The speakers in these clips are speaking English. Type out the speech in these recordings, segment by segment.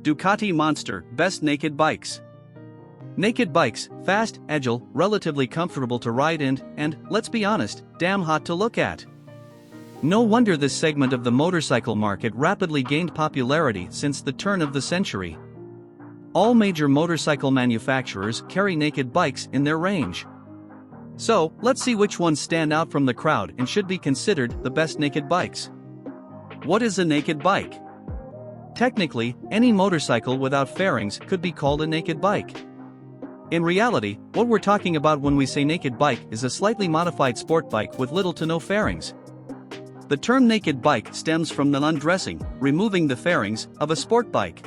Ducati Monster, best naked bikes. Naked bikes, fast, agile, relatively comfortable to ride in, and, let's be honest, damn hot to look at. No wonder this segment of the motorcycle market rapidly gained popularity since the turn of the century. All major motorcycle manufacturers carry naked bikes in their range. So, let's see which ones stand out from the crowd and should be considered the best naked bikes. What is a naked bike? Technically, any motorcycle without fairings could be called a naked bike. In reality, what we're talking about when we say naked bike is a slightly modified sport bike with little to no fairings. The term naked bike stems from the undressing, removing the fairings, of a sport bike.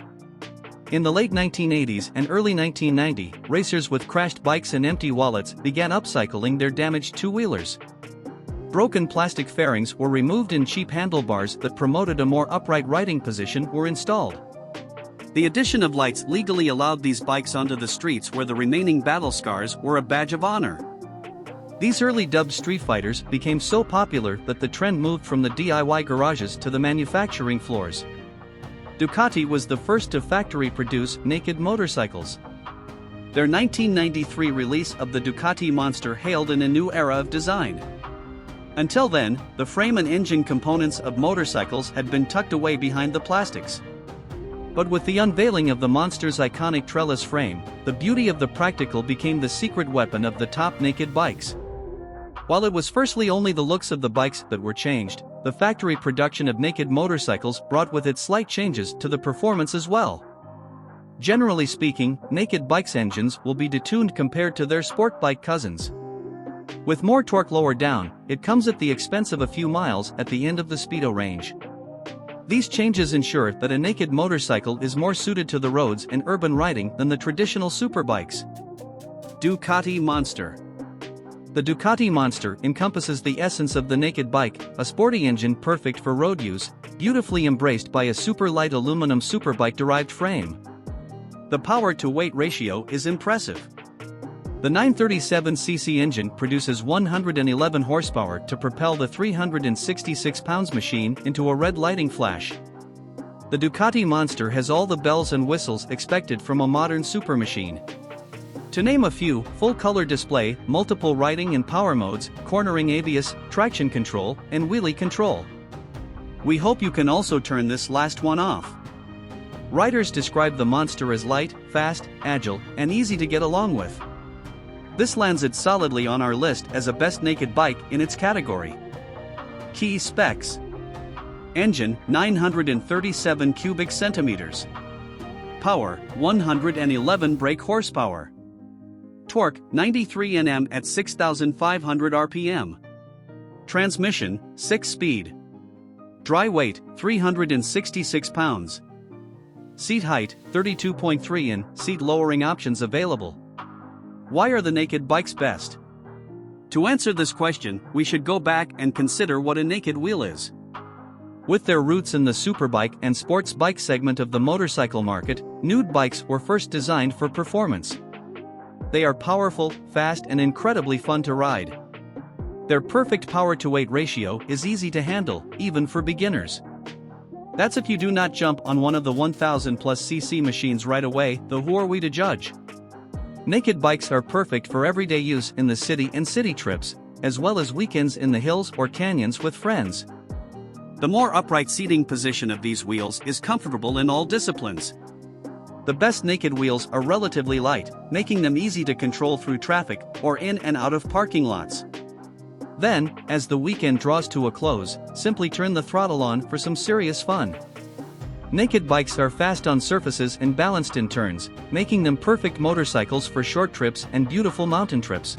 In the late 1980s and early 1990s, racers with crashed bikes and empty wallets began upcycling their damaged two-wheelers. Broken plastic fairings were removed and cheap handlebars that promoted a more upright riding position were installed. The addition of lights legally allowed these bikes onto the streets where the remaining battle scars were a badge of honor. These early dubbed street fighters became so popular that the trend moved from the DIY garages to the manufacturing floors. Ducati was the first to factory-produce naked motorcycles. Their 1993 release of the Ducati Monster hailed in a new era of design. Until then, the frame and engine components of motorcycles had been tucked away behind the plastics. But with the unveiling of the Monster's iconic trellis frame, the beauty of the practical became the secret weapon of the top naked bikes. While it was firstly only the looks of the bikes that were changed, the factory production of naked motorcycles brought with it slight changes to the performance as well. Generally speaking, naked bikes' engines will be detuned compared to their sport bike cousins. With more torque lower down, it comes at the expense of a few miles at the end of the speedo range. These changes ensure that a naked motorcycle is more suited to the roads and urban riding than the traditional superbikes. Ducati Monster. The Ducati Monster encompasses the essence of the naked bike, a sporty engine perfect for road use, beautifully embraced by a super light aluminum superbike-derived frame. The power-to-weight ratio is impressive. The 937cc engine produces 111 horsepower to propel the 366 pounds machine into a red lighting flash. The Ducati Monster has all the bells and whistles expected from a modern supermachine. To name a few: full-color display, multiple riding and power modes, cornering ABS, traction control, and wheelie control. We hope you can also turn this last one off. Riders describe the Monster as light, fast, agile, and easy to get along with. This lands it solidly on our list as a best naked bike in its category. Key specs: engine, 937 cubic centimeters. Power, 111 brake horsepower. Torque, 93 Nm at 6,500 RPM. Transmission, 6-speed. Dry weight, 366 pounds. Seat height, 32.3 in, seat lowering options available. Why are the naked bikes best? To answer this question, we should go back and consider what a naked wheel is. With their roots in the superbike and sports bike segment of the motorcycle market, nude bikes were first designed for performance. They are powerful, fast, and incredibly fun to ride. Their perfect power-to-weight ratio is easy to handle, even for beginners. That's if you do not jump on one of the 1000+ cc machines right away, though who are we to judge? Naked bikes are perfect for everyday use in the city and city trips, as well as weekends in the hills or canyons with friends. The more upright seating position of these wheels is comfortable in all disciplines. The best naked wheels are relatively light, making them easy to control through traffic or in and out of parking lots. Then, as the weekend draws to a close, simply turn the throttle on for some serious fun. Naked bikes are fast on surfaces and balanced in turns, making them perfect motorcycles for short trips and beautiful mountain trips.